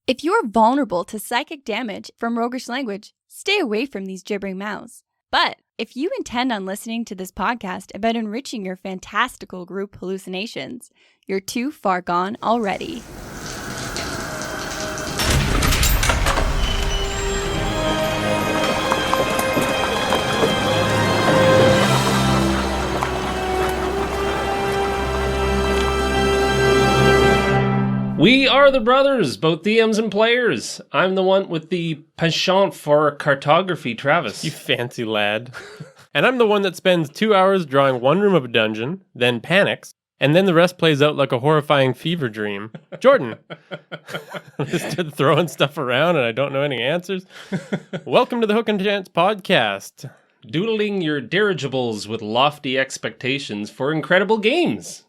If you're vulnerable to psychic damage from roguish language, stay away from these gibbering mouths. But if you intend on listening to this podcast about enriching your fantastical group hallucinations, you're too far gone already. We are the brothers, both DMs and players. I'm the one with the penchant for cartography, Travis. You fancy lad. And I'm the one that spends 2 hours drawing one room of a dungeon, then panics, and then the rest plays out like a horrifying fever dream. Jordan. I'm just throwing stuff around and I don't know any answers. Welcome to the Hook and Chance podcast. Doodling your dirigibles with lofty expectations for incredible games.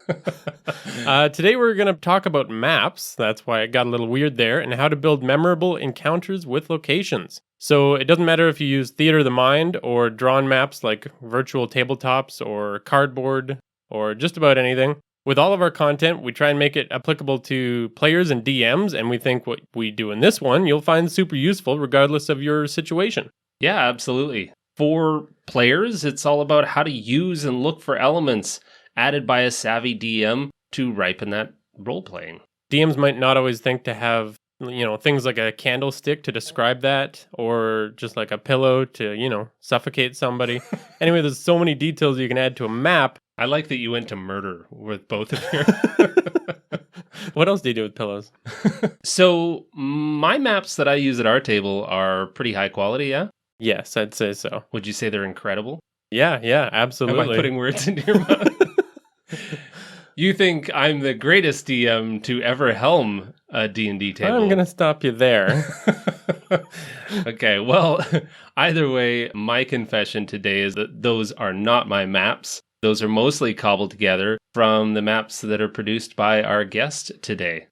Today we're going to talk about maps, that's why it got a little weird there, and how to build memorable encounters with locations. So it doesn't matter if you use Theater of the Mind or drawn maps like virtual tabletops or cardboard or just about anything. With all of our content, we try and make it applicable to players and DMs, and we think what we do in this one you'll find super useful regardless of your situation. Yeah, absolutely. For players, it's all about how to use and look for elements added by a savvy DM to ripen that role-playing. DMs might not always think to have, things like a candlestick to describe that, or just like a pillow to, suffocate somebody. Anyway, there's so many details you can add to a map. I like that you went to murder with both of your... What else do you do with pillows? So, my maps that I use at our table are pretty high quality, yeah? Yes, I'd say so. Would you say they're incredible? Yeah, absolutely. Am I putting words into your mouth? You think I'm the greatest DM to ever helm a D&D table? I'm going to stop you there. Okay, well, either way, my confession today is that those are not my maps. Those are mostly cobbled together from the maps that are produced by our guest today.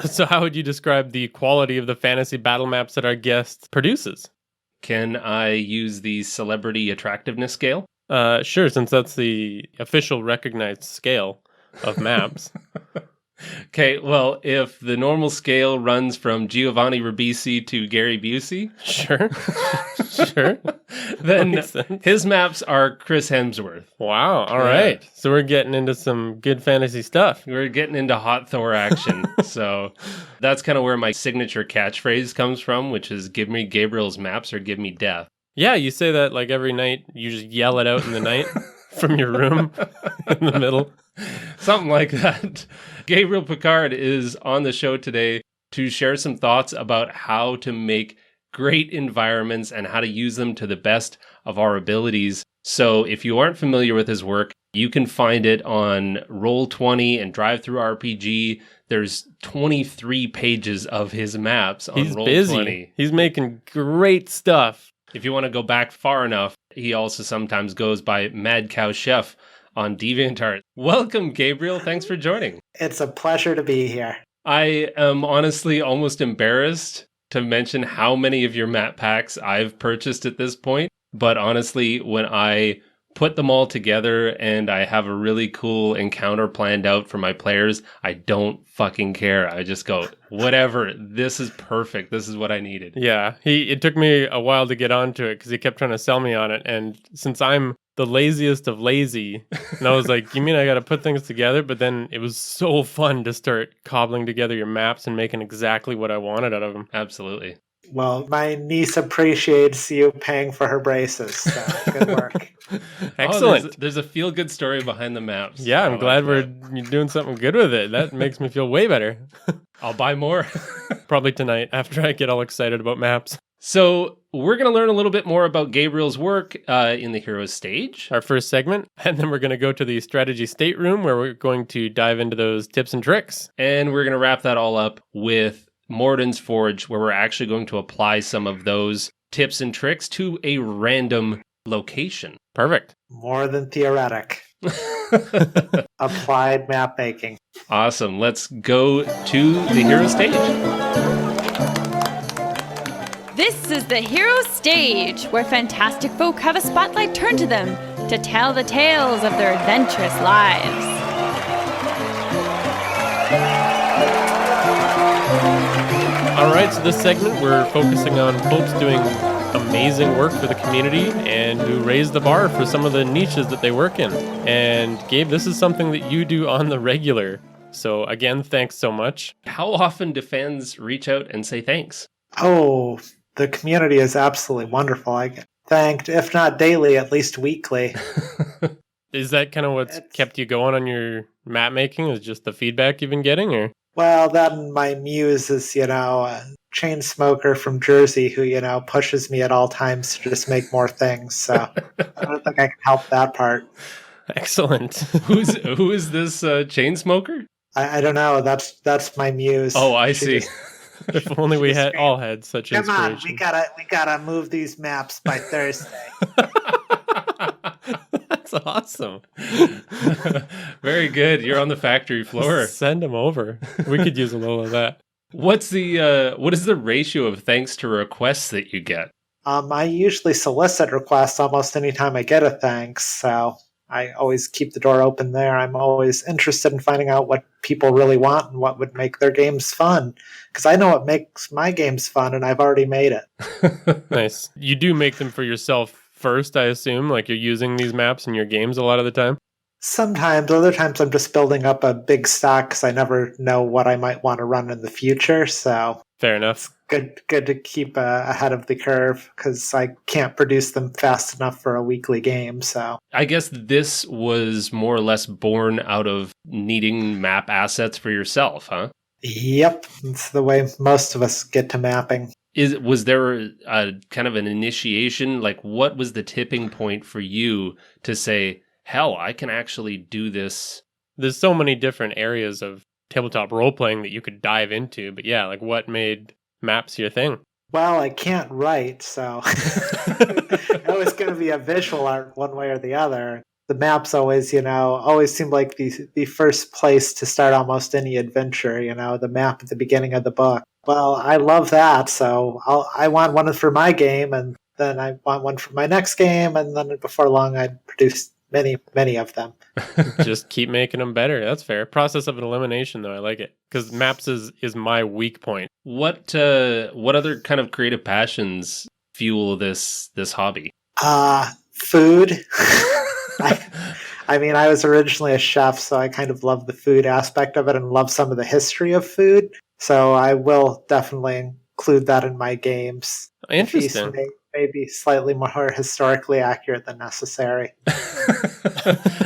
So how would you describe the quality of the fantasy battle maps that our guest produces? Can I use the celebrity attractiveness scale? Sure, since that's the official recognized scale of maps. Okay, well, if the normal scale runs from Giovanni Ribisi to Gary Busey... Sure. Then his maps are Chris Hemsworth. Wow, all right. So we're getting into some good fantasy stuff. We're getting into hot Thor action. So that's kind of where my signature catchphrase comes from, which is give me Gabriel's maps or give me death. Yeah, you say that like every night. You just yell it out in the night from your room in the middle. Something like that. Gabriel Pickard is on the show today to share some thoughts about how to make great environments and how to use them to the best of our abilities. So if you aren't familiar with his work, you can find it on Roll20 and DriveThruRPG. There's 23 pages of his maps on Roll20. He's busy. He's making great stuff. If you want to go back far enough, he also sometimes goes by Mad Cow Chef on DeviantArt. Welcome, Gabriel. Thanks for joining. It's a pleasure to be here. I am honestly almost embarrassed to mention how many of your map packs I've purchased at this point. But honestly, when I put them all together and I have a really cool encounter planned out for my players, I don't fucking care. I just go, whatever, this is perfect. This is what I needed. Yeah, it took me a while to get onto it because he kept trying to sell me on it. And since I'm the laziest of lazy, and I was like, you mean I got to put things together? But then it was so fun to start cobbling together your maps and making exactly what I wanted out of them. Absolutely. Well, my niece appreciates you paying for her braces. So good work. Excellent. Oh, there's a feel-good story behind the maps. Yeah, I'm glad we're doing something good with it. That makes me feel way better. I'll buy more. Probably tonight after I get all excited about maps. So we're going to learn a little bit more about Gabriel's work in the Heroes stage. Our first segment. And then we're going to go to the strategy stateroom where we're going to dive into those tips and tricks. And we're going to wrap that all up with Morton's Forge, where we're actually going to apply some of those tips and tricks to a random location. Perfect. More than theoretic. Applied map making. Awesome. Let's go to the hero stage. This is the hero stage, where fantastic folk have a spotlight turned to them to tell the tales of their adventurous lives. All right, so this segment, we're focusing on folks doing amazing work for the community and who raise the bar for some of the niches that they work in. And Gabe, this is something that you do on the regular. So again, thanks so much. How often do fans reach out and say thanks? Oh, the community is absolutely wonderful. I get thanked, if not daily, at least weekly. Is that kind of what's kept you going on your map making? Is just the feedback you've been getting, or? Well, then my muse is, a chain smoker from Jersey who, pushes me at all times to just make more things. So I don't think I can help that part. Excellent. Who is this chain smoker? I don't know. That's my muse. Oh, I see. If only we had all had such inspiration. Come on, we gotta move these maps by Thursday. That's awesome. Very good. You're on the factory floor. Send them over. We could use a little of that. What is the ratio of thanks to requests that you get? I usually solicit requests almost anytime I get a thanks, so I always keep the door open there. I'm always interested in finding out what people really want and what would make their games fun, because I know what makes my games fun, and I've already made it. Nice. You do make them for yourself first, I assume? Like you're using these maps in your games a lot of the time? Sometimes. Other times I'm just building up a big stock because I never know what I might want to run in the future. So fair enough. Good to keep ahead of the curve because I can't produce them fast enough for a weekly game. So I guess this was more or less born out of needing map assets for yourself, huh? Yep. It's the way most of us get to mapping. Was there a kind of an initiation? Like, what was the tipping point for you to say, hell, I can actually do this? There's so many different areas of tabletop role-playing that you could dive into. But yeah, like what made maps your thing? Well, I can't write, so it was going to be a visual art one way or the other. The maps always seem like the first place to start almost any adventure, the map at the beginning of the book. Well, I love that, so I want one for my game, and then I want one for my next game, and then before long I'd produce many, many of them. Just keep making them better. That's fair. Process of elimination, though. I like it, because maps is my weak point. What other kind of creative passions fuel this hobby? Food. I was originally a chef, so I kind of love the food aspect of it and love some of the history of food. So I will definitely include that in my games. Interesting. Maybe slightly more historically accurate than necessary.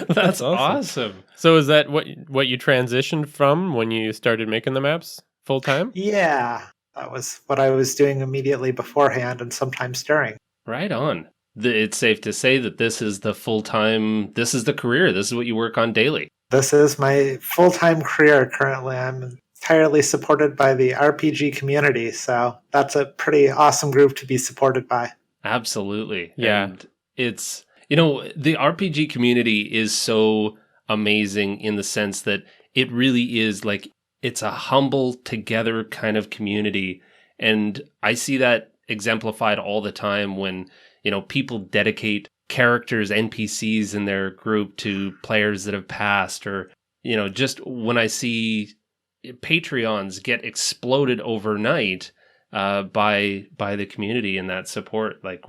That's awesome. So is that what you transitioned from when you started making the maps full time? Yeah, that was what I was doing immediately beforehand and sometimes during. Right on. It's safe to say that this is the full-time, this is the career, this is what you work on daily. This is my full-time career currently. I'm entirely supported by the RPG community, so that's a pretty awesome group to be supported by. Absolutely. Yeah. And it's, the RPG community is so amazing in the sense that it really is like, it's a humble together kind of community. And I see that exemplified all the time when, people dedicate characters, NPCs in their group to players that have passed, or, just when I see Patreons get exploded overnight by the community and that support. Like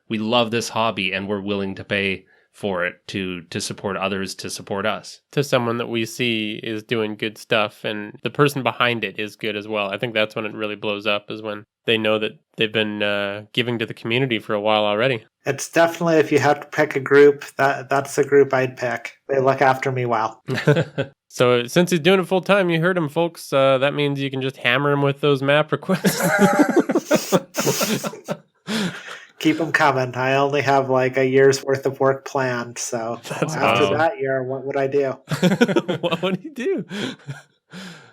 we love this hobby and we're willing to pay for it to support others, to support us. To someone that we see is doing good stuff and the person behind it is good as well. I think that's when it really blows up, is when they know that they've been giving to the community for a while already. It's definitely, if you have to pick a group, that's a group I'd pick. They look after me well. So since he's doing it full time, you heard him, folks. That means you can just hammer him with those map requests. Keep them coming. I only have like a year's worth of work planned. So after that year, what would I do? What would he do?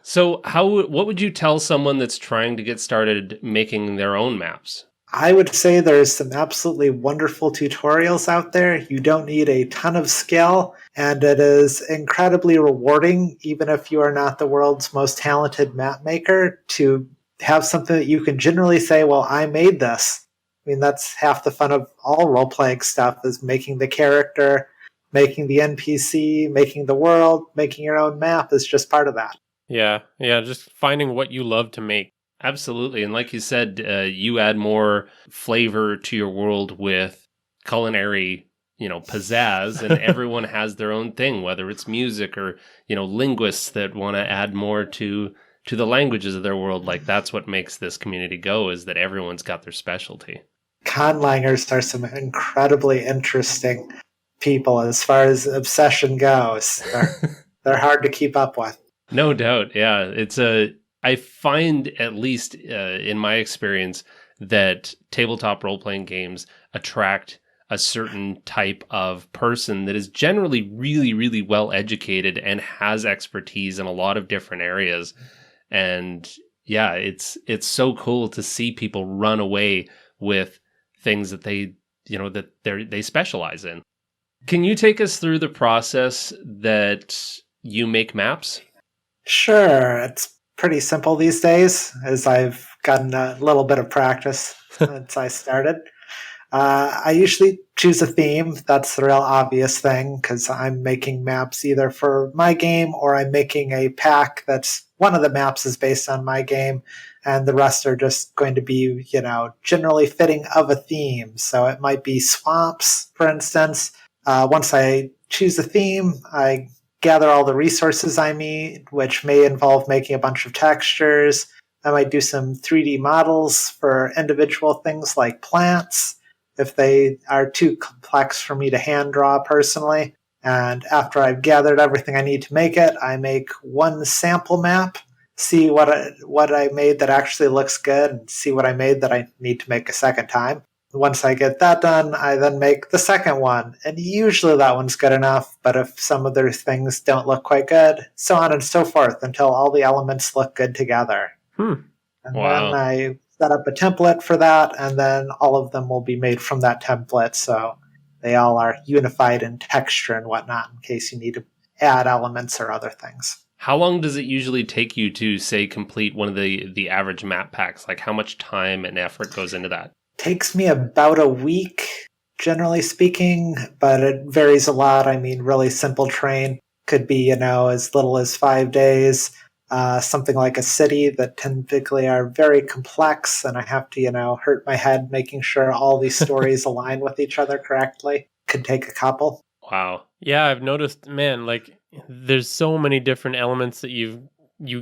So what would you tell someone that's trying to get started making their own maps? I would say there's some absolutely wonderful tutorials out there. You don't need a ton of skill, and it is incredibly rewarding, even if you are not the world's most talented map maker, to have something that you can generally say, well, I made this. I mean, that's half the fun of all role-playing stuff, is making the character, making the NPC, making the world, making your own map is just part of that. Yeah, just finding what you love to make. Absolutely. And like you said, you add more flavor to your world with culinary, pizzazz, and everyone has their own thing, whether it's music or, linguists that want to add more to the languages of their world. Like that's what makes this community go, is that everyone's got their specialty. Conlangers are some incredibly interesting people as far as obsession goes. They're hard to keep up with. No doubt. Yeah. I find, at least in my experience, that tabletop role-playing games attract a certain type of person that is generally really, really well educated and has expertise in a lot of different areas. And yeah, it's so cool to see people run away with things that they specialize in. Can you take us through the process that you make maps? Sure. It's pretty simple these days, as I've gotten a little bit of practice since I started. I usually choose a theme. That's the real obvious thing, because I'm making maps either for my game or I'm making a pack that's one of the maps is based on my game, and the rest are just going to be, generally fitting of a theme. So it might be swamps, for instance. Once I choose a theme, I gather all the resources I need, which may involve making a bunch of textures. I might do some 3D models for individual things like plants, if they are too complex for me to hand draw personally. And after I've gathered everything I need to make it, I make one sample map, see what I made that actually looks good, and see what I made that I need to make a second time. Once I get that done, I then make the second one. And usually that one's good enough, but if some other things don't look quite good, so on and so forth until all the elements look good together. And Wow. then I set up a template for that, and then all of them will be made from that template. So they all are unified in texture and whatnot in case you need to add elements or other things. How long does it usually take you to, say, complete one of the average map packs? Like how much time and effort goes into that? Takes me about a week, generally speaking, but it varies a lot. I mean, really simple terrain could be, as little as 5 days. Something like a city that typically are very complex, and I have to, hurt my head making sure all these stories align with each other correctly. Could take a couple. Wow. Yeah, I've noticed, man, like there's so many different elements that you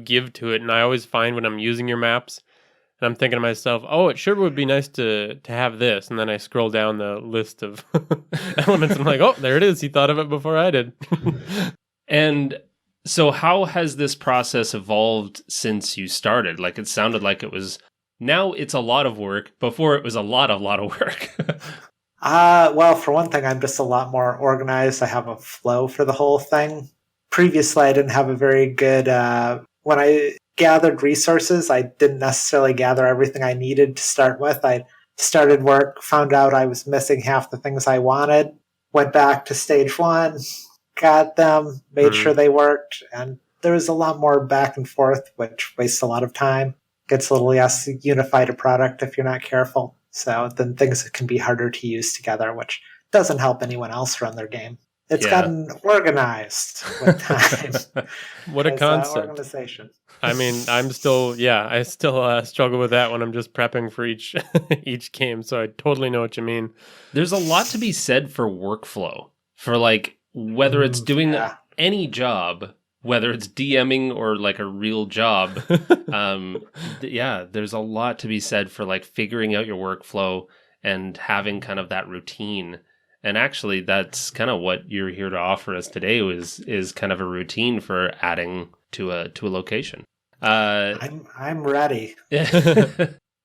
give to it, and I always find when I'm using your maps, and I'm thinking to myself, oh, it sure would be nice to have this. And then I scroll down the list of elements and I'm like, oh, there it is. He thought of it before I did. And so how has this process evolved since you started? Like it sounded like now it's a lot of work. Before it was a lot of work. Well, for one thing, I'm just a lot more organized. I have a flow for the whole thing. Previously, I didn't have a very good... when I gathered resources, I didn't necessarily gather everything I needed to start with. I started work, found out I was missing half the things I wanted, went back to stage one, got them, made sure they worked, and there was a lot more back and forth, which wastes a lot of time. Gets a little less unified a product if you're not careful. So then things can be harder to use together, which doesn't help anyone else run their game. It's gotten organized with time. What a concept. Organization. I mean, I still struggle with that when I'm just prepping for each game. So I totally know what you mean. There's a lot to be said for workflow, for like whether it's doing any job, whether it's DMing or like a real job. There's a lot to be said for like figuring out your workflow and having kind of that routine. And actually, that's kind of what you're here to offer us today is kind of a routine for adding to a location. I'm ready.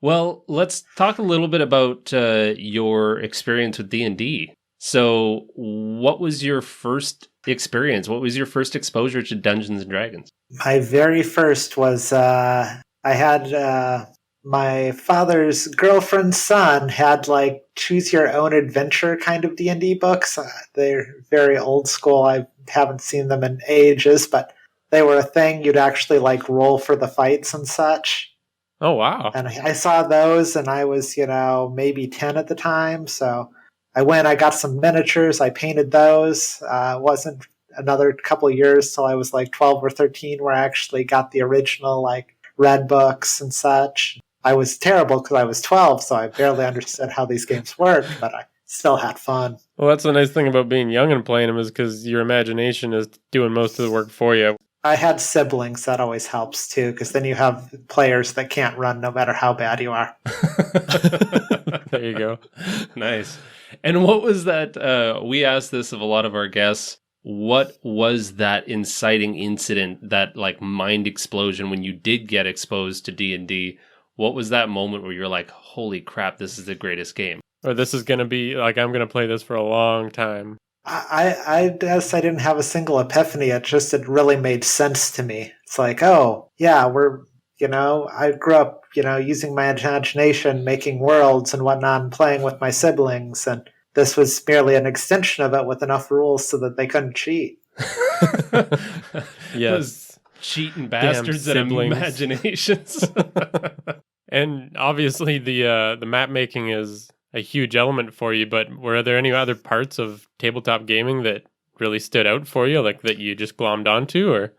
Well, let's talk a little bit about your experience with D&D. So, what was your first experience? What was your first exposure to Dungeons and Dragons? My very first was I had my father's girlfriend's son had like choose your own adventure kind of D&D books. They're very old school. I haven't seen them in ages, but they were a thing. You'd actually like roll for the fights and such. Oh, wow. And I saw those and I was, maybe 10 at the time. So I got some miniatures. I painted those. Wasn't another couple of years till I was like 12 or 13 where I actually got the original like read books and such. I was terrible because I was 12, so I barely understood how these games worked, but I still had fun. Well, that's the nice thing about being young and playing them is because your imagination is doing most of the work for you. I had siblings. That always helps, too, because then you have players that can't run no matter how bad you are. There you go. Nice. And what was that? We asked this of a lot of our guests. What was that inciting incident, that like mind explosion when you did get exposed to D&D? What was that moment where you're like, holy crap, this is the greatest game? Or this is going to be, like, I'm going to play this for a long time. I guess I didn't have a single epiphany. It really made sense to me. It's like, oh, yeah, I grew up, using my imagination, making worlds and whatnot, and playing with my siblings. And this was merely an extension of it with enough rules so that they couldn't cheat. Yes. Those cheating bastards that have imaginations. And obviously the map making is a huge element for you, but were there any other parts of tabletop gaming that really stood out for you, like that you just glommed onto, or?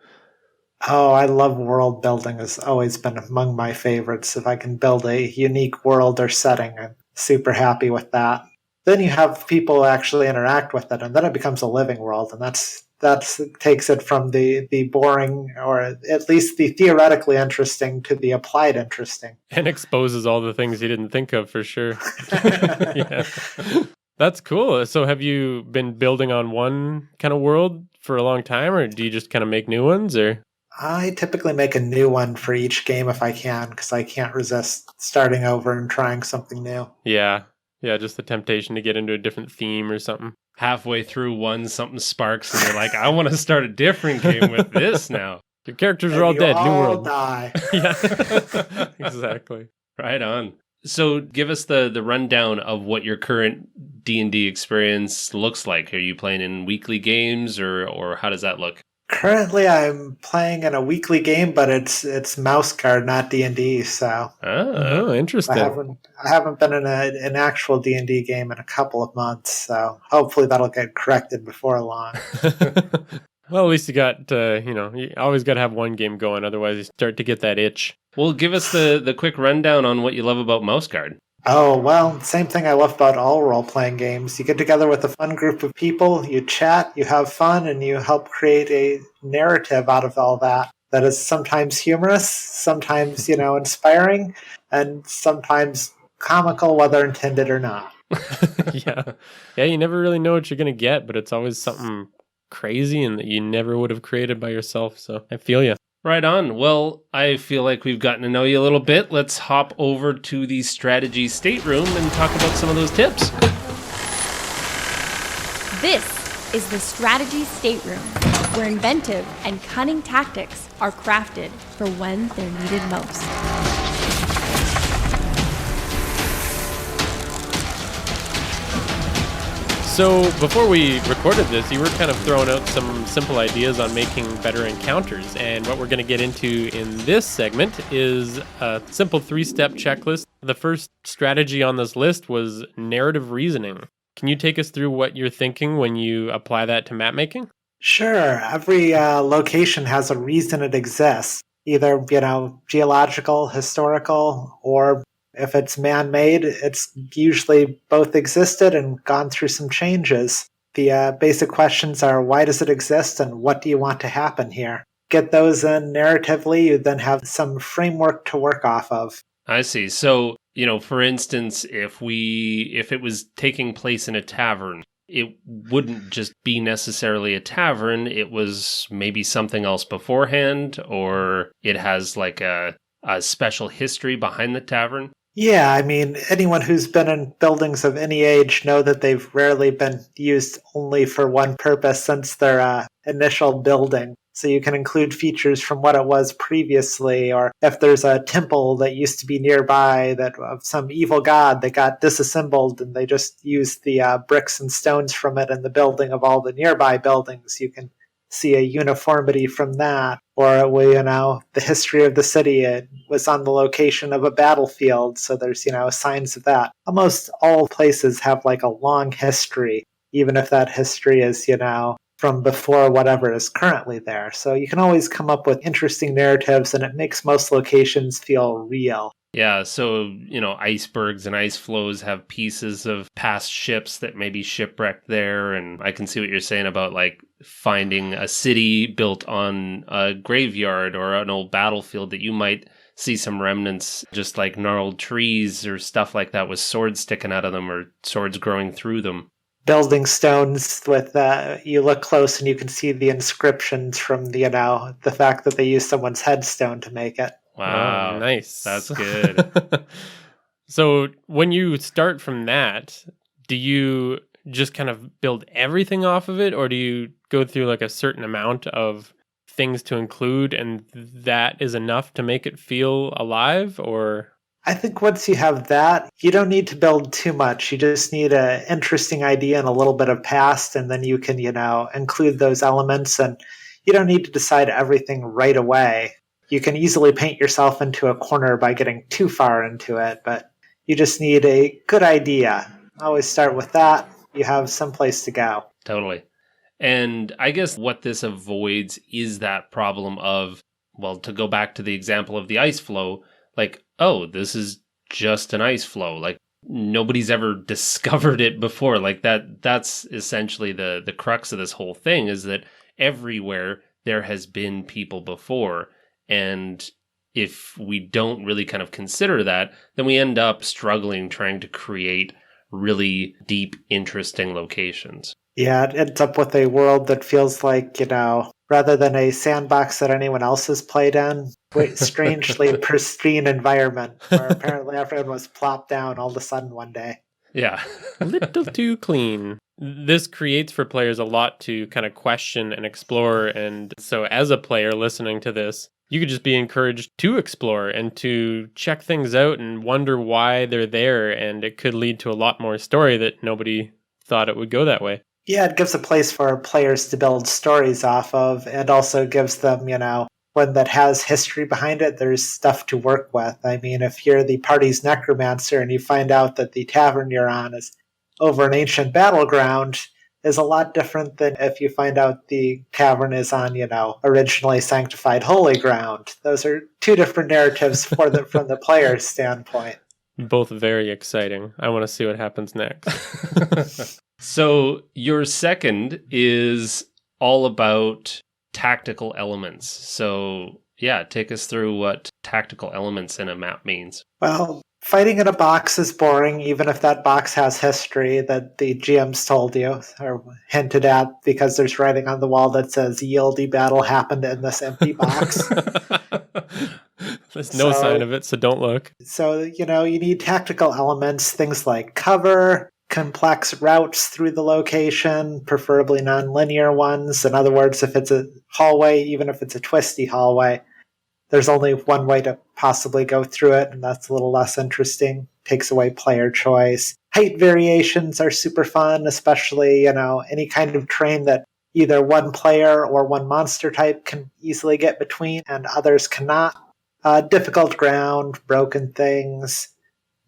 Oh, I love world building. Has always been among my favorites. If I can build a unique world or setting, I'm super happy with that. Then you have people actually interact with it, and then it becomes a living world, and that takes it from the boring, or at least the theoretically interesting, to the applied interesting. And exposes all the things you didn't think of, for sure. Yeah. That's cool. So have you been building on one kind of world for a long time, or do you just kind of make new ones, or? I typically make a new one for each game if I can, because I can't resist starting over and trying something new. Yeah, just the temptation to get into a different theme or something. Halfway through one, something sparks, and you're like, I want to start a different game with this now. Your characters are all dead. New world. Die. Yeah, exactly. Right on. So give us the rundown of what your current D&D experience looks like. Are you playing in weekly games, or how does that look? Currently, I'm playing in a weekly game, but it's mouse card, not D&D. So interesting. I haven't been in an actual D&D game in a couple of months. So hopefully that'll get corrected before long. Well, at least you got you always got to have one game going, otherwise you start to get that itch. Well, give us the quick rundown on what you love about mouse card. Oh, well, same thing I love about all role-playing games. You get together with a fun group of people, you chat, you have fun, and you help create a narrative out of all that. That is sometimes humorous, sometimes, inspiring, and sometimes comical, whether intended or not. Yeah, you never really know what you're going to get, but it's always something crazy and that you never would have created by yourself, so I feel you. Right on. Well, I feel like we've gotten to know you a little bit. Let's hop over to the strategy stateroom and talk about some of those tips. This is the strategy stateroom, where inventive and cunning tactics are crafted for when they're needed most. So before we recorded this, you were kind of throwing out some simple ideas on making better encounters. And what we're going to get into in this segment is a simple 3-step checklist. The first strategy on this list was narrative reasoning. Can you take us through what you're thinking when you apply that to map making? Sure. Every location has a reason it exists. Either, geological, historical, or if it's man-made, it's usually both existed and gone through some changes. The basic questions are, why does it exist and what do you want to happen here? Get those in narratively, you then have some framework to work off of. I see. So, for instance, if it was taking place in a tavern, it wouldn't just be necessarily a tavern. It was maybe something else beforehand, or it has like a special history behind the tavern. Yeah, I mean, anyone who's been in buildings of any age know that they've rarely been used only for one purpose since their initial building. So you can include features from what it was previously, or if there's a temple that used to be nearby that of some evil god that got disassembled and they just used the bricks and stones from it in the building of all the nearby buildings, you can see a uniformity from that. Or, the history of the city, it was on the location of a battlefield, so there's, signs of that. Almost all places have like a long history, even if that history is, from before whatever is currently there. So you can always come up with interesting narratives, and it makes most locations feel real. Yeah, so, icebergs and ice flows have pieces of past ships that may be shipwrecked there. And I can see what you're saying about like finding a city built on a graveyard or an old battlefield that you might see some remnants, just like gnarled trees or stuff like that with swords sticking out of them or swords growing through them. Building stones with, you look close and you can see the inscriptions from the fact that they used someone's headstone to make it. Wow. Oh, nice. That's good. So when you start from that, do you just kind of build everything off of it, or do you go through like a certain amount of things to include and that is enough to make it feel alive? Or I think once you have that, you don't need to build too much. You just need an interesting idea and a little bit of past, and then you can, include those elements, and you don't need to decide everything right away. You can easily paint yourself into a corner by getting too far into it, but you just need a good idea. Always start with that. You have someplace to go. Totally. And I guess what this avoids is that problem of, well, to go back to the example of the ice flow, like, oh, this is just an ice flow. Like, nobody's ever discovered it before. Like, that's essentially the crux of this whole thing, is that everywhere there has been people before. And if we don't really kind of consider that, then we end up struggling trying to create really deep, interesting locations. Yeah, it ends up with a world that feels like, rather than a sandbox that anyone else has played in, strangely pristine environment where apparently everyone was plopped down all of a sudden one day. Yeah. a little too clean. This creates for players a lot to kind of question and explore. And so as a player listening to this, you could just be encouraged to explore and to check things out and wonder why they're there. And it could lead to a lot more story that nobody thought it would go that way. Yeah, it gives a place for players to build stories off of, and also gives them, one that has history behind it. There's stuff to work with. I mean, if you're the party's necromancer and you find out that the tavern you're on is over an ancient battleground, is a lot different than if you find out the tavern is on, originally sanctified holy ground. Those are two different narratives from the player's standpoint. Both very exciting. I want to see what happens next. So your second is all about tactical elements. So yeah, take us through what tactical elements in a map means. Well, fighting in a box is boring, even if that box has history that the GM's told you or hinted at, because there's writing on the wall that says yieldy battle happened in this empty box. There's no sign of it, so don't look. So, you need tactical elements, things like cover, complex routes through the location, preferably non-linear ones. In other words, if it's a hallway, even if it's a twisty hallway, there's only one way to possibly go through it, and that's a little less interesting. Takes away player choice. Height variations are super fun, especially, any kind of terrain that either one player or one monster type can easily get between and others cannot. Difficult ground, broken things.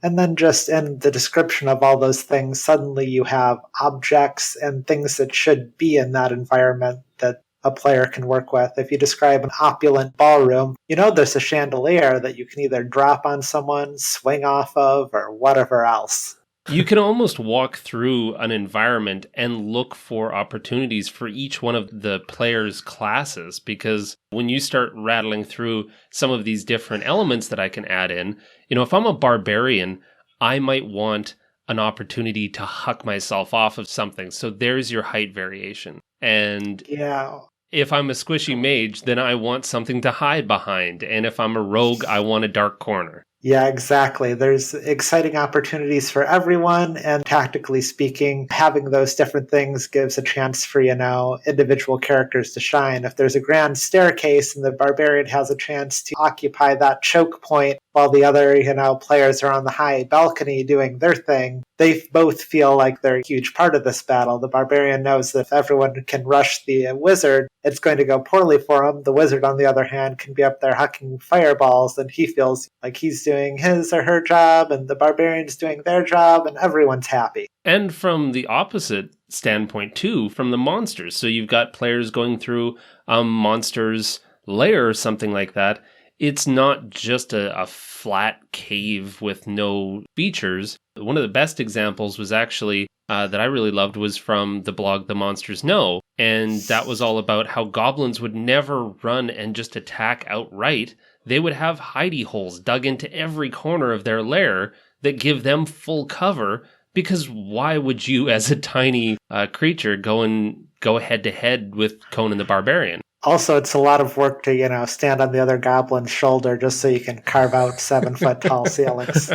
And then just in the description of all those things, suddenly you have objects and things that should be in that environment that a player can work with. If you describe an opulent ballroom, there's a chandelier that you can either drop on someone, swing off of, or whatever else. You can almost walk through an environment and look for opportunities for each one of the players' classes, because when you start rattling through some of these different elements that I can add in, if I'm a barbarian, I might want an opportunity to huck myself off of something. So there's your height variation. And yeah. If I'm a squishy mage, then I want something to hide behind. And if I'm a rogue, I want a dark corner. Yeah, exactly. There's exciting opportunities for everyone, and tactically speaking, having those different things gives a chance for, individual characters to shine. If there's a grand staircase and the barbarian has a chance to occupy that choke point while the other, players are on the high balcony doing their thing, they both feel like they're a huge part of this battle. The barbarian knows that if everyone can rush the wizard, it's going to go poorly for him. The wizard, on the other hand, can be up there hucking fireballs, and he feels like he's doing his or her job, and the barbarian's doing their job, and everyone's happy. And from the opposite standpoint, too, from the monsters. So you've got players going through a monster's lair or something like that. It's not just a flat cave with no features. One of the best examples was actually that I really loved was from the blog The Monsters Know. And that was all about how goblins would never run and just attack outright. They would have hidey holes dug into every corner of their lair that give them full cover. Because why would you, as a tiny creature, go head to head with Conan the Barbarian? Also, it's a lot of work to, stand on the other goblin's shoulder just so you can carve out 7-foot tall ceilings.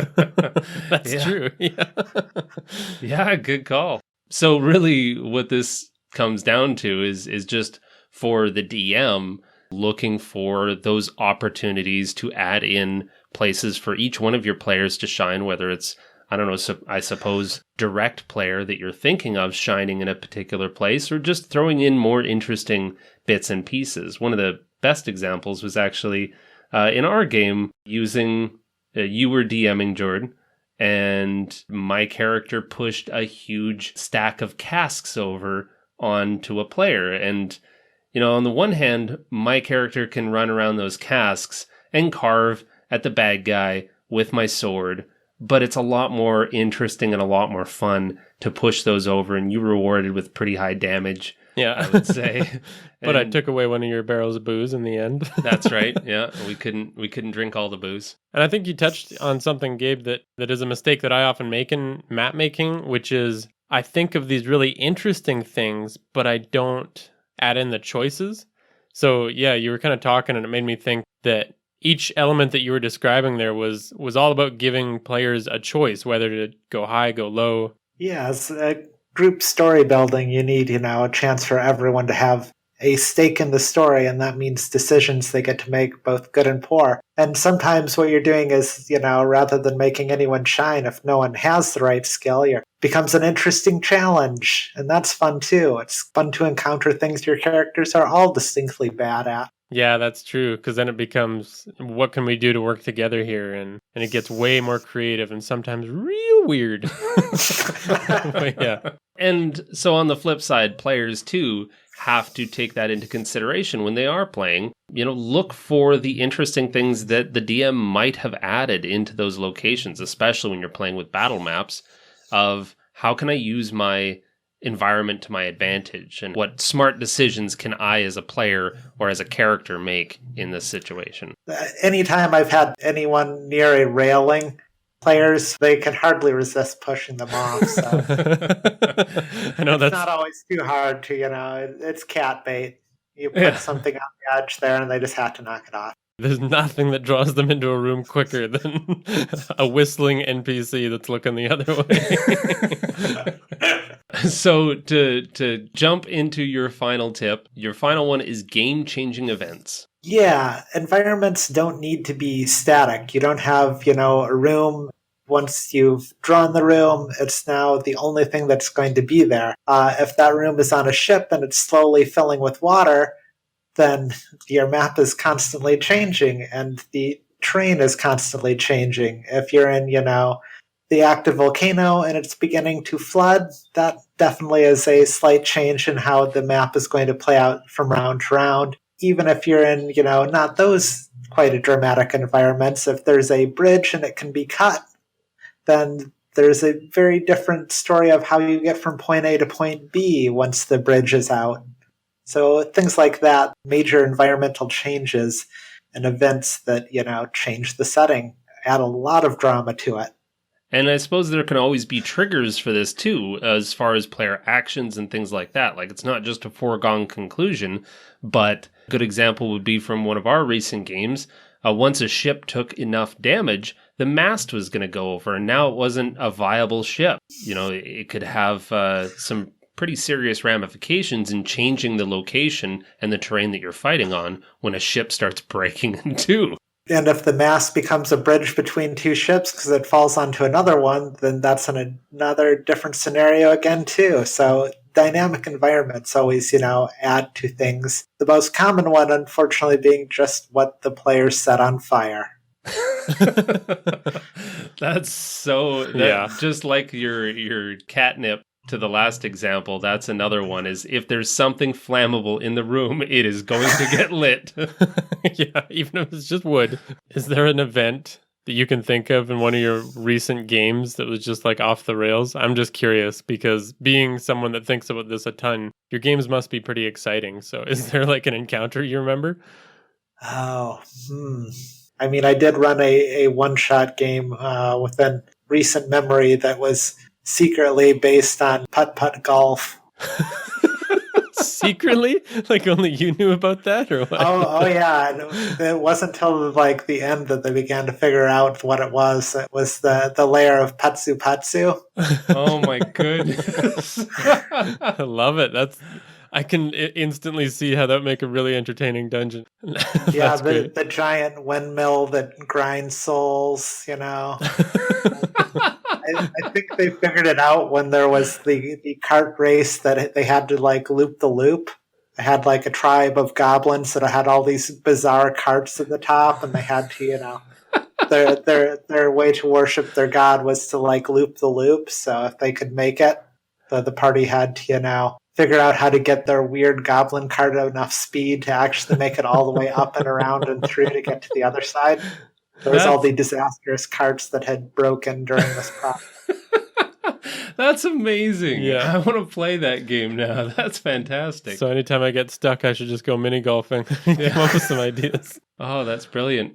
That's true. Yeah. Yeah, good call. So really what this comes down to is just for the DM looking for those opportunities to add in places for each one of your players to shine, whether it's, I don't know, I suppose, direct player that you're thinking of shining in a particular place, or just throwing in more interesting bits and pieces. One of the best examples was actually in our game using, you were DMing, Jordan, and my character pushed a huge stack of casks over onto a player. And, on the one hand, my character can run around those casks and carve at the bad guy with my sword, but it's a lot more interesting and a lot more fun to push those over, and you rewarded with pretty high damage, I would say. But I took away one of your barrels of booze in the end. That's right. Yeah, we couldn't drink all the booze. And I think you touched on something, Gabe, that is a mistake that I often make in map making, which is I think of these really interesting things, but I don't add in the choices. So yeah, you were kind of talking, and it made me think that each element that you were describing there was all about giving players a choice, whether to go high, go low. Yeah, as a group story building, you need, a chance for everyone to have a stake in the story, and that means decisions they get to make, both good and poor. And sometimes what you're doing is, rather than making anyone shine, if no one has the right skill, it becomes an interesting challenge, and that's fun too. It's fun to encounter things your characters are all distinctly bad at. Yeah, that's true, because then it becomes, what can we do to work together here? And it gets way more creative and sometimes real weird. But yeah. And so on the flip side, players too have to take that into consideration when they are playing. Look for the interesting things that the DM might have added into those locations, especially when you're playing with battle maps, of how can I use my environment to my advantage, and what smart decisions can I as a player or as a character make in this situation. Anytime I've had anyone near a railing, players, they can hardly resist pushing them off. So. I know it's not always too hard to, it's cat bait. You put something on the edge there and they just have to knock it off. There's nothing that draws them into a room quicker than a whistling NPC that's looking the other way. So to jump into your final tip, your final one is game-changing events. Yeah, environments don't need to be static. You don't have, a room. Once you've drawn the room, it's now the only thing that's going to be there. If that room is on a ship and it's slowly filling with water, then your map is constantly changing and the terrain is constantly changing. If you're in, the active volcano and it's beginning to flood, that definitely is a slight change in how the map is going to play out from round to round. Even if you're in, not those quite a dramatic environments, if there's a bridge and it can be cut, then there's a very different story of how you get from point A to point B once the bridge is out. So things like that, major environmental changes and events that, change the setting, add a lot of drama to it. And I suppose there can always be triggers for this too, as far as player actions and things like that. Like, it's not just a foregone conclusion, but a good example would be from one of our recent games. Once a ship took enough damage, the mast was going to go over, and now it wasn't a viable ship. It could have some pretty serious ramifications in changing the location and the terrain that you're fighting on when a ship starts breaking in two. And if the mast becomes a bridge between two ships because it falls onto another one, then that's another different scenario again, too. So dynamic environments always, add to things. The most common one, unfortunately, being just what the players set on fire. That's so, just like your catnip to the last example, that's another one, is if there's something flammable in the room, it is going to get lit. Yeah, even if it's just wood. Is there an event that you can think of in one of your recent games that was just like off the rails? I'm just curious, because being someone that thinks about this a ton, your games must be pretty exciting. So is there like an encounter you remember? Oh, I mean, I did run a one-shot game within recent memory that was secretly based on putt-putt golf. Secretly? Like only you knew about that, or what? Oh yeah. And it wasn't until like the end that they began to figure out what it was. It was the layer of Patsu Patsu. Oh my goodness. I love it. I can instantly see how that would make a really entertaining dungeon. Yeah, the giant windmill that grinds souls, I think they figured it out when there was the cart race that they had to like loop the loop. They had like a tribe of goblins that had all these bizarre carts at the top, and they had to, their way to worship their god was to like loop the loop. So if they could make it, the party had to, figure out how to get their weird goblin cart at enough speed to actually make it all the way up and around and through to get to the other side. There was all the disastrous carts that had broken during this process. That's amazing. Yeah. I want to play that game now. That's fantastic. So anytime I get stuck, I should just go mini golfing. Come up with some ideas. Oh, that's brilliant.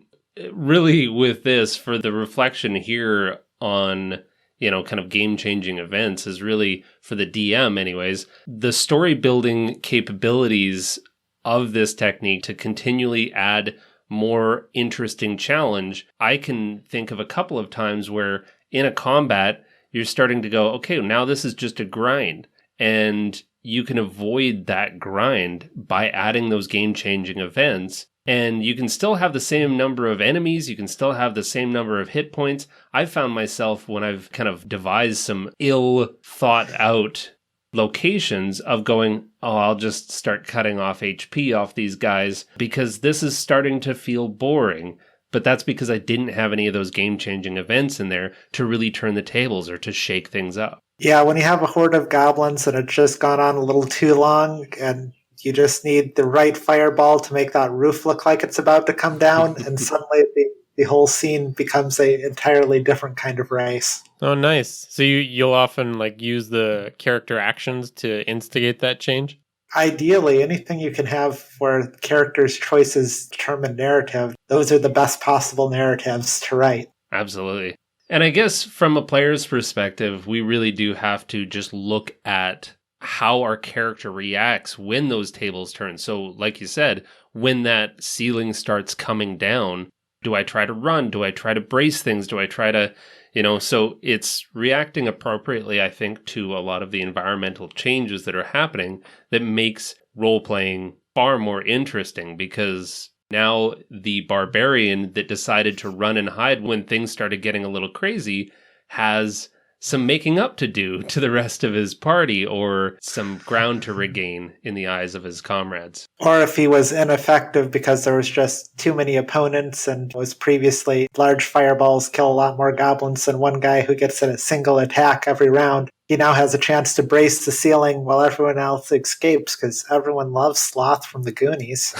Really, with this, for the reflection here on, kind of game-changing events is really, for the DM anyways, the story-building capabilities of this technique to continually add more interesting challenge. I can think of a couple of times where in a combat, you're starting to go, okay, now this is just a grind. And you can avoid that grind by adding those game-changing events. And you can still have the same number of enemies. You can still have the same number of hit points. I've found myself, when I've kind of devised some ill-thought-out locations, of going, I'll just start cutting off HP off these guys because this is starting to feel boring. But that's because I didn't have any of those game-changing events in there to really turn the tables or to shake things up. Yeah, when you have a horde of goblins and it's just gone on a little too long and you just need the right fireball to make that roof look like it's about to come down, and suddenly the whole scene becomes an entirely different kind of race. Oh, nice. So you'll often like use the character actions to instigate that change? Ideally, anything you can have where characters' choices determine narrative, those are the best possible narratives to write. Absolutely. And I guess from a player's perspective, we really do have to just look at how our character reacts when those tables turn. So like you said, when that ceiling starts coming down, do I try to run? Do I try to brace things? Do I try to, so it's reacting appropriately, I think, to a lot of the environmental changes that are happening that makes role-playing far more interesting, because now the barbarian that decided to run and hide when things started getting a little crazy has some making up to do to the rest of his party, or some ground to regain in the eyes of his comrades. Or if he was ineffective because there was just too many opponents, and was previously large fireballs kill a lot more goblins than one guy who gets a single attack every round, he now has a chance to brace the ceiling while everyone else escapes, because everyone loves Sloth from the Goonies.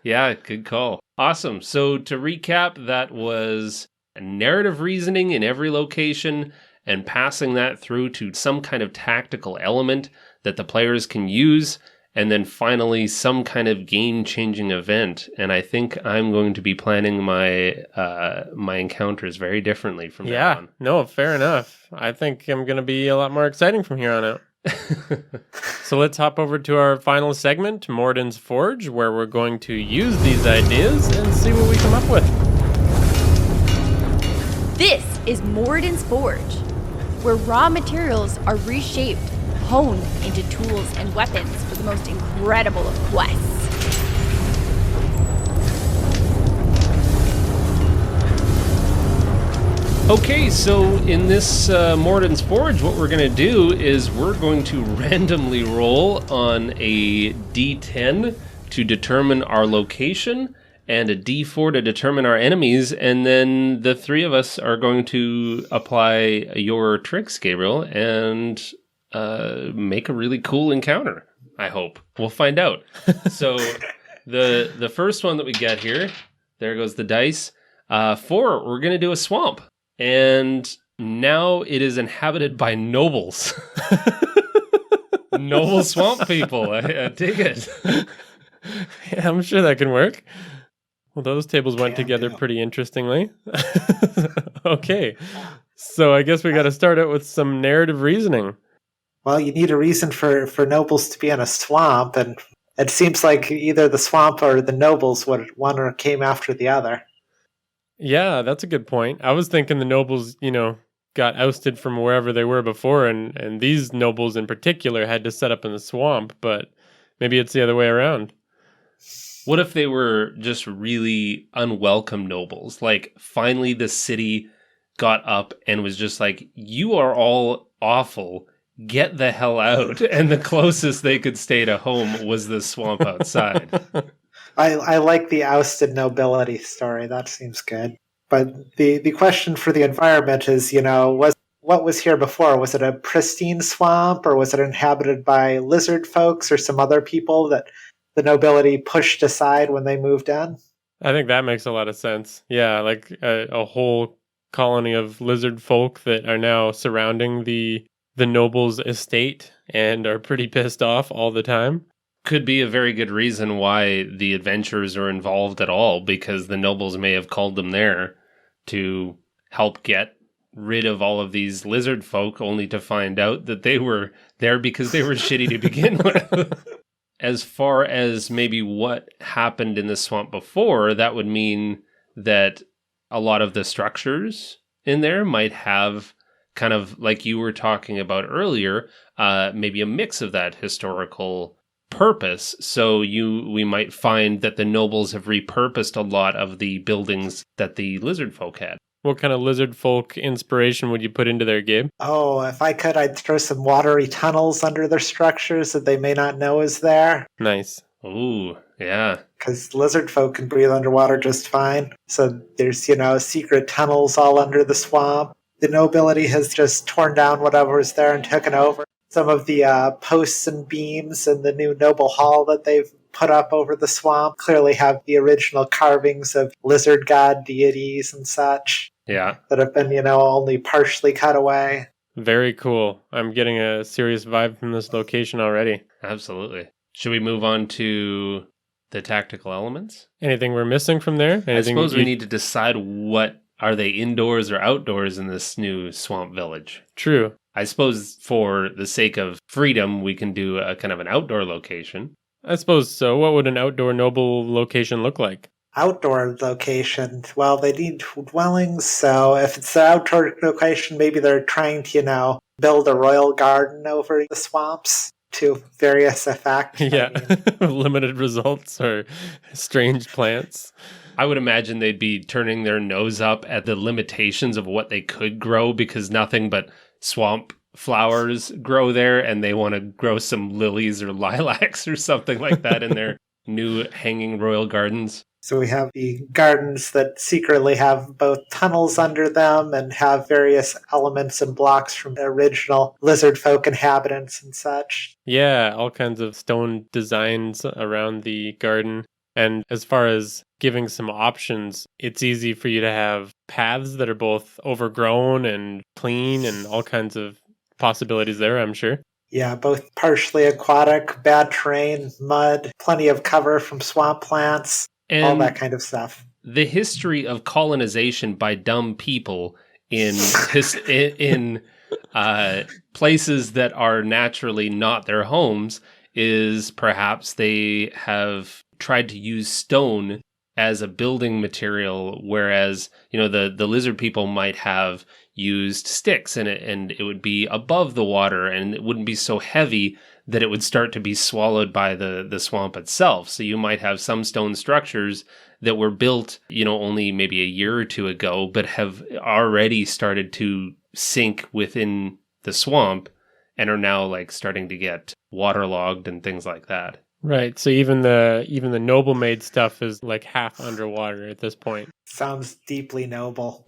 Yeah, good call. Awesome. So to recap, that was narrative reasoning in every location and passing that through to some kind of tactical element that the players can use, and then finally some kind of game-changing event. And I think I'm going to be planning my encounters very differently from now on. No, fair enough. I think I'm going to be a lot more exciting from here on out. So let's hop over to our final segment, Morton's Forge, where we're going to use these ideas and see what we come up with. This is Morton's Forge, where raw materials are reshaped, honed into tools and weapons for the most incredible of quests. Okay, so in this Morton's Forge, what we're going to do is we're going to randomly roll on a D10 to determine our location and a D4 to determine our enemies, and then the three of us are going to apply your tricks, Gabriel, and make a really cool encounter, I hope. We'll find out. So the first one that we get here, there goes the dice. 4, we're going to do a swamp. And now it is inhabited by nobles. Noble swamp people. I dig it. Yeah, I'm sure that can work. Well, those tables went together pretty interestingly. Okay. So I guess we got to start out with some narrative reasoning. Well, you need a reason for nobles to be in a swamp, and it seems like either the swamp or the nobles would one or came after the other. Yeah, that's a good point. I was thinking the nobles, got ousted from wherever they were before, and these nobles in particular had to set up in the swamp, but maybe it's the other way around. What if they were just really unwelcome nobles? Like, finally the city got up and was just like, you are all awful. Get the hell out. And the closest they could stay to home was the swamp outside. I like the ousted nobility story. That seems good. But the question for the environment is, what was here before? Was it a pristine swamp, or was it inhabited by lizard folks or some other people that the nobility pushed aside when they moved in? I think that makes a lot of sense. Yeah, like a whole colony of lizard folk that are now surrounding the noble's estate and are pretty pissed off all the time. Could be a very good reason why the adventurers are involved at all, because the nobles may have called them there to help get rid of all of these lizard folk, only to find out that they were there because they were shitty to begin with. As far as maybe what happened in the swamp before, that would mean that a lot of the structures in there might have kind of, like you were talking about earlier, maybe a mix of that historical purpose. So we might find that the nobles have repurposed a lot of the buildings that the lizard folk had. What kind of lizard folk inspiration would you put into their game? Oh, if I could, I'd throw some watery tunnels under their structures that they may not know is there. Nice. Ooh, yeah. Because lizard folk can breathe underwater just fine. So there's, secret tunnels all under the swamp. The nobility has just torn down whatever is there and taken over. Some of the posts and beams in the new noble hall that they've put up over the swamp clearly have the original carvings of lizard god deities and such. Yeah. That have been, only partially cut away. Very cool. I'm getting a serious vibe from this location already. Absolutely. Should we move on to the tactical elements? Anything we're missing from there? I suppose we need to decide what are they indoors or outdoors in this new swamp village. True. I suppose for the sake of freedom, we can do a kind of an outdoor location. I suppose so. What would an outdoor noble location look like? Outdoor location. Well, they need dwellings, so if it's an outdoor location, maybe they're trying to, build a royal garden over the swamps to various effect. Yeah. Limited results or strange plants. I would imagine they'd be turning their nose up at the limitations of what they could grow, because nothing but swamp flowers grow there, and they want to grow some lilies or lilacs or something like that in their new hanging royal gardens. So we have the gardens that secretly have both tunnels under them and have various elements and blocks from the original lizard folk inhabitants and such. Yeah, all kinds of stone designs around the garden. And as far as giving some options, it's easy for you to have paths that are both overgrown and clean and all kinds of possibilities there, I'm sure. Yeah, both partially aquatic, bad terrain, mud, plenty of cover from swamp plants, and all that kind of stuff. The history of colonization by dumb people in places that are naturally not their homes is perhaps they have tried to use stone as a building material, whereas, the lizard people might have used sticks and it would be above the water and it wouldn't be so heavy that it would start to be swallowed by the swamp itself. So you might have some stone structures that were built, only maybe a year or two ago, but have already started to sink within the swamp and are now like starting to get waterlogged and things like that. Right. So even the noble made stuff is like half underwater at this point. Sounds deeply noble.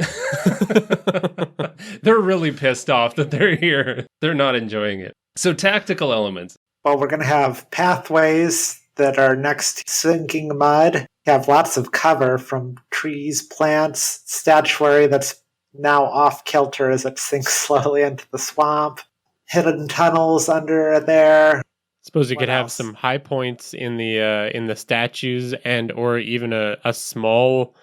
They're really pissed off that they're here. They're not enjoying it. So tactical elements. Well, we're going to have pathways that are next to sinking mud. You have lots of cover from trees, plants, statuary that's now off kilter as it sinks slowly into the swamp. Hidden tunnels under there. Suppose you could have else? some high points in the statues and or even a small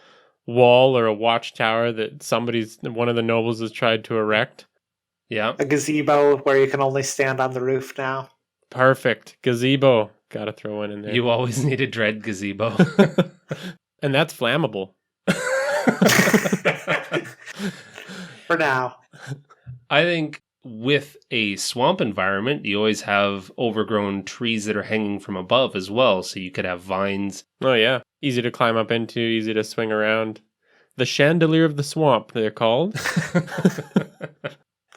wall or a watchtower that one of the nobles has tried to erect. Yeah. A gazebo where you can only stand on the roof now. Perfect. Gazebo. Gotta throw one in there. You always need a dread gazebo. And that's flammable. For now. I think with a swamp environment, you always have overgrown trees that are hanging from above as well. So you could have vines. Oh, yeah. Easy to climb up into, easy to swing around. The chandelier of the swamp, they're called.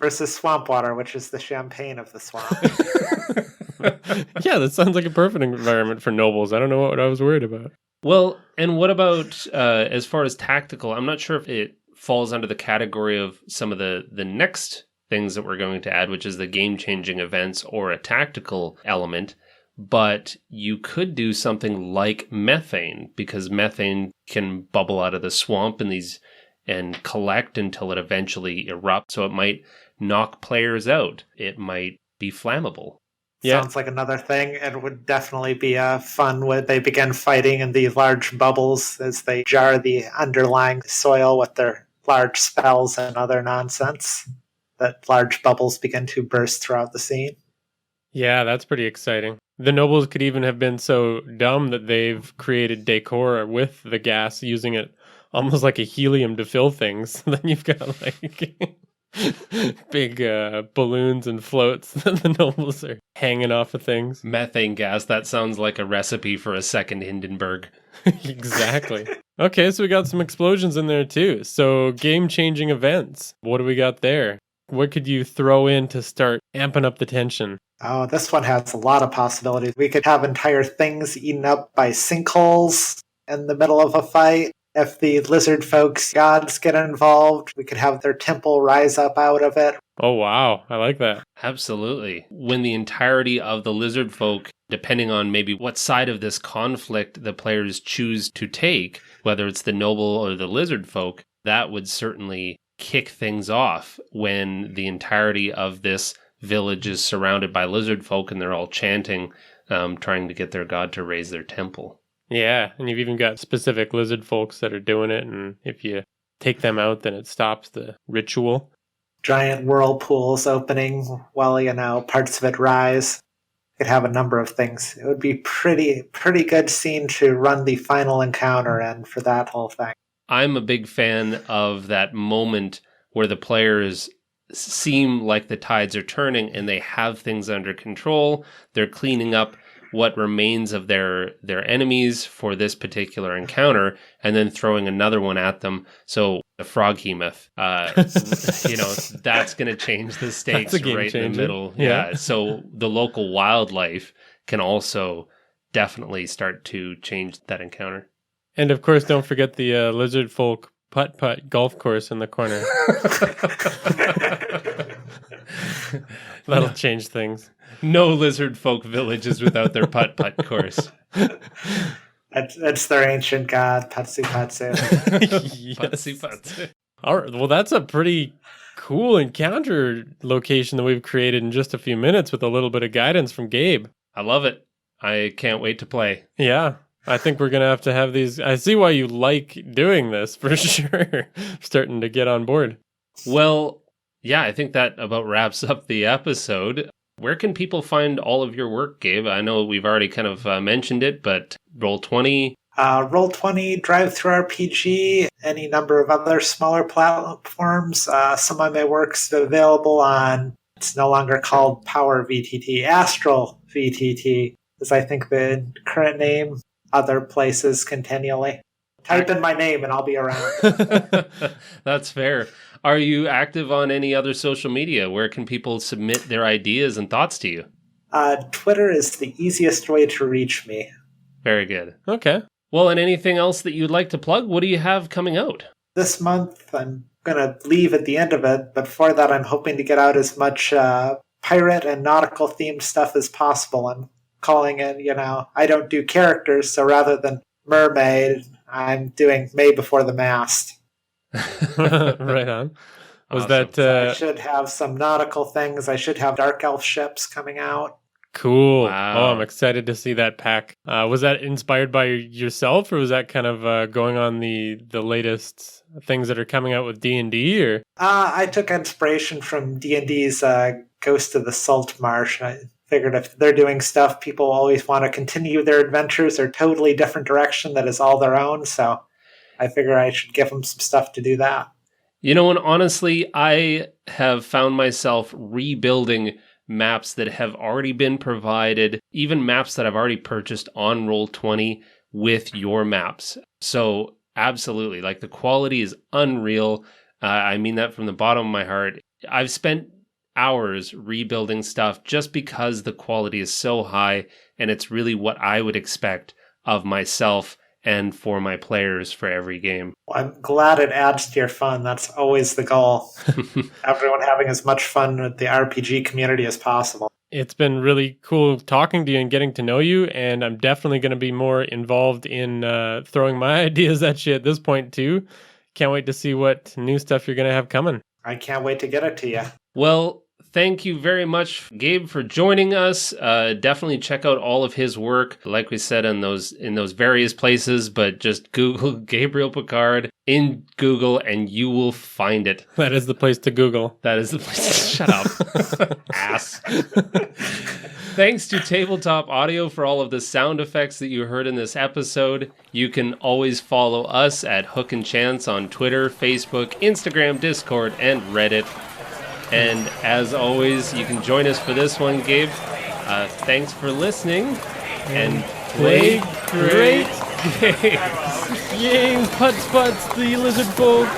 Versus swamp water, which is the champagne of the swamp. Yeah, that sounds like a perfect environment for nobles. I don't know what I was worried about. Well, and what about as far as tactical? I'm not sure if it falls under the category of some of the next things that we're going to add, which is the game-changing events or a tactical element. But you could do something like methane, because methane can bubble out of the swamp and collect until it eventually erupts. So it might knock players out. It might be flammable. Yeah. Sounds like another thing. It would definitely be fun when they begin fighting in these large bubbles as they jar the underlying soil with their large spells and other nonsense. That large bubbles begin to burst throughout the scene. Yeah, that's pretty exciting. The nobles could even have been so dumb that they've created decor with the gas, using it almost like a helium to fill things. Then you've got like big balloons and floats that the nobles are hanging off of things. Methane gas, that sounds like a recipe for a second Hindenburg. Exactly. Okay, so we got some explosions in there too. So game-changing events. What do we got there? What could you throw in to start amping up the tension? Oh, this one has a lot of possibilities. We could have entire things eaten up by sinkholes in the middle of a fight. If the lizard folks' gods get involved, we could have their temple rise up out of it. Oh, wow. I like that. Absolutely. When the entirety of the lizard folk, depending on maybe what side of this conflict the players choose to take, whether it's the noble or the lizard folk, that would certainly kick things off when the entirety of this village is surrounded by lizard folk and they're all chanting, trying to get their god to raise their temple. Yeah, and you've even got specific lizard folks that are doing it, and if you take them out, then it stops the ritual. Giant whirlpools opening while, parts of it rise. Could have a number of things. It would be pretty good scene to run the final encounter in for that whole thing. I'm a big fan of that moment where the players seem like the tides are turning and they have things under control. They're cleaning up what remains of their enemies for this particular encounter and then throwing another one at them. So the frog hemoth, that's going to change the stakes right in the middle. Yeah. So the local wildlife can also definitely start to change that encounter. And of course, don't forget the lizard folk putt-putt golf course in the corner. That'll change things. No lizard folk villages without their putt-putt course. It's their ancient god, Patsu Patsu. Yes. Patsu Patsu. All right, well, that's a pretty cool encounter location that we've created in just a few minutes with a little bit of guidance from Gabe. I love it. I can't wait to play. Yeah. I think we're going to have these. I see why you like doing this for sure. Starting to get on board. Well, yeah, I think that about wraps up the episode. Where can people find all of your work, Gabe? I know we've already kind of mentioned it, but Roll20. Roll20, Drive-Thru RPG, any number of other smaller platforms. Some of my work's available on, it's no longer called Power VTT, Astral VTT is I think the current name. Other places continually. Type in my name and I'll be around. That's fair. Are you active on any other social media? Where can people submit their ideas and thoughts to you? Twitter is the easiest way to reach me. Very good. Okay. Well, and anything else that you'd like to plug? What do you have coming out? This month, I'm going to leave at the end of it, but for that, I'm hoping to get out as much pirate and nautical themed stuff as possible. I'm calling it, I don't do characters, so rather than mermaid, I'm doing May Before the Mast. Right on. Was Awesome. that So I should have some nautical things. I should have dark elf ships coming out. cool? Wow. Oh, I'm excited to see that pack. Was that inspired by yourself, or was that kind of going on the latest things that are coming out with D&D? Or I took inspiration from D&D's Ghost of the Salt Marsh. I figured if they're doing stuff, people always want to continue their adventures or totally different direction that is all their own. So I figure I should give them some stuff to do that. And honestly, I have found myself rebuilding maps that have already been provided, even maps that I've already purchased on Roll20 with your maps. So absolutely, the quality is unreal. I mean that from the bottom of my heart. I've spent hours rebuilding stuff just because the quality is so high, and it's really what I would expect of myself and for my players for every game. I'm glad it adds to your fun. That's always the goal. Everyone having as much fun with the RPG community as possible. it's been really cool talking to you and getting to know you, and I'm definitely going to be more involved in throwing my ideas at you at this point too. Can't wait to see what new stuff you're going to have coming. I can't wait to get it to you. Well, thank you very much, Gabe, for joining us. Definitely check out all of his work, like we said, in those various places, but just Google Gabriel Pickard in Google and you will find it. That is the place to Google. That is the place. Shut up, ass. Thanks to Tabletop Audio for all of the sound effects that you heard in this episode. You can always follow us at Hook and Chance on Twitter, Facebook, Instagram, Discord, and Reddit. And as always, you can join us for this one, Gabe. Thanks for listening, and play great games. Yay, putz, the lizard folk.